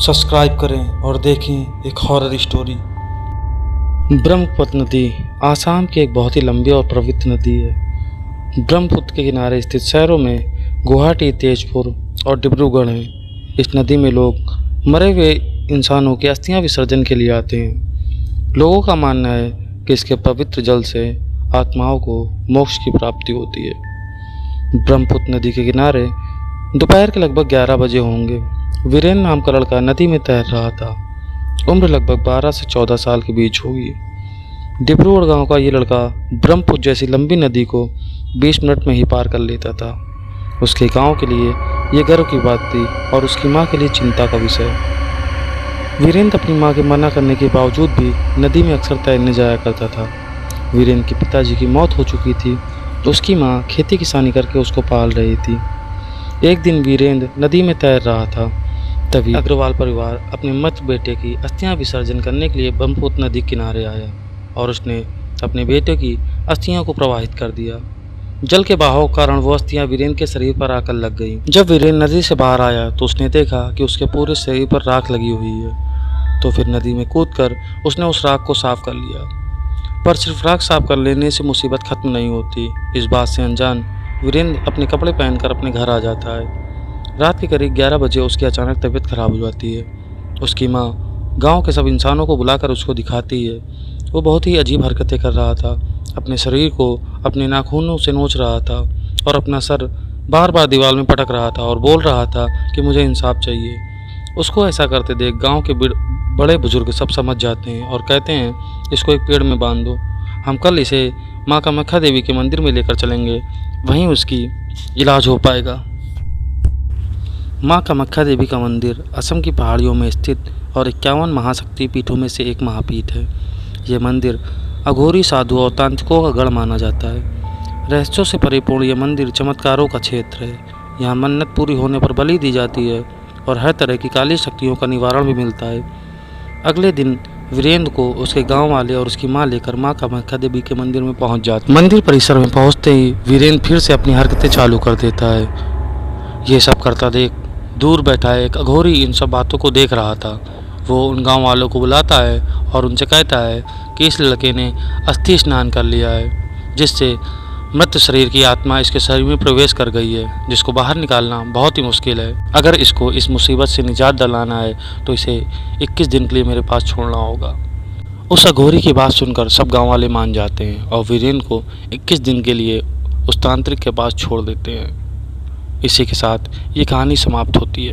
Subscribe करें और देखें एक हॉरर स्टोरी। ब्रह्मपुत्र नदी आसाम की एक बहुत ही लंबी और पवित्र नदी है। ब्रह्मपुत्र के किनारे स्थित शहरों में गुवाहाटी, तेजपुर और डिब्रूगढ़ हैं। इस नदी में लोग मरे हुए इंसानों की अस्थियां विसर्जन के लिए आते हैं। लोगों का मानना है कि इसके पवित्र जल से आत्माओं को मोक्ष की प्राप्ति होती है। ब्रह्मपुत्र नदी के किनारे दोपहर के लगभग 11 बजे होंगे। वीरेन नाम का लड़का नदी में तैर रहा था। उम्र लगभग 12 से 14 साल के बीच होगी। डिब्रूगढ़ गांव का ये लड़का ब्रह्मपुत्र जैसी लंबी नदी को 20 मिनट में ही पार कर लेता था। उसके गांव के लिए ये गर्व की बात थी और उसकी मां के लिए चिंता का विषय। वीरेंद्र अपनी मां के मना करने के बावजूद भी नदी में अक्सर तैरने जाया करता था। वीरेंद्र के पिताजी की मौत हो चुकी थी तो उसकी मां खेती किसानी करके उसको पाल रही थी। एक दिन वीरेंद्र नदी में तैर रहा था, तभी अग्रवाल परिवार अपने मृत बेटे की अस्थियां विसर्जन करने के लिए ब्रह्मपुत्र नदी किनारे आया और उसने अपने बेटे की अस्थियां को प्रवाहित कर दिया। जल के बहाव के कारण वो अस्थियां वीरेंद्र के शरीर पर आकर लग गईं। जब वीरेंद्र नदी से बाहर आया तो उसने देखा कि उसके पूरे शरीर पर राख लगी हुई है। तो फिर नदी में कूदकर उसने उस राख को साफ कर लिया। पर सिर्फ राख साफ कर लेने से मुसीबत खत्म नहीं होती। इस बात से अनजान वीरेंद्र अपने कपड़े पहनकर अपने घर आ जाता है। रात के करीब 11 बजे उसकी अचानक तबीयत खराब हो जाती है। उसकी माँ गांव के सब इंसानों को बुलाकर उसको दिखाती है। वो बहुत ही अजीब हरकतें कर रहा था। अपने शरीर को अपने नाखूनों से नोच रहा था और अपना सर बार बार दीवार में पटक रहा था और बोल रहा था कि मुझे इंसाफ चाहिए। उसको ऐसा करते देख गांव के बड़े बुजुर्ग सब समझ जाते हैं और कहते हैं इसको एक पेड़ में बांध दो। हम कल इसे माँ कामाख्या देवी के मंदिर में लेकर चलेंगे, वहीं उसकी इलाज हो पाएगा। माँ कामाख्या देवी का मंदिर असम की पहाड़ियों में स्थित और 51 महाशक्ति पीठों में से एक महापीठ है। यह मंदिर अघोरी, साधुओं और तांत्रिकों का गढ़ माना जाता है। रहस्यों से परिपूर्ण यह मंदिर चमत्कारों का क्षेत्र है। यहाँ मन्नत पूरी होने पर बलि दी जाती है और हर तरह की काली शक्तियों का निवारण भी मिलता है। अगले दिन वीरेंद्र को उसके गांव वाले और उसकी मां लेकर मां कामाख्या देवी के मंदिर में पहुंच जाते। मंदिर परिसर में पहुंचते ही वीरेंद्र फिर से अपनी हरकतें चालू कर देता है। ये सब करता देख दूर बैठा एक अघोरी इन सब बातों को देख रहा था। वो उन गांव वालों को बुलाता है और उनसे कहता है कि इस लड़के ने अस्थि स्नान कर लिया है, जिससे मृत शरीर की आत्मा इसके शरीर में प्रवेश कर गई है, जिसको बाहर निकालना बहुत ही मुश्किल है। अगर इसको इस मुसीबत से निजात दिलाना है तो इसे 21 दिन के लिए मेरे पास छोड़ना होगा। उस अघोरी की बात सुनकर सब गांव वाले मान जाते हैं और वीरेंद्र को 21 दिन के लिए उस तांत्रिक के पास छोड़ देते हैं। इसी के साथ ये कहानी समाप्त होती है।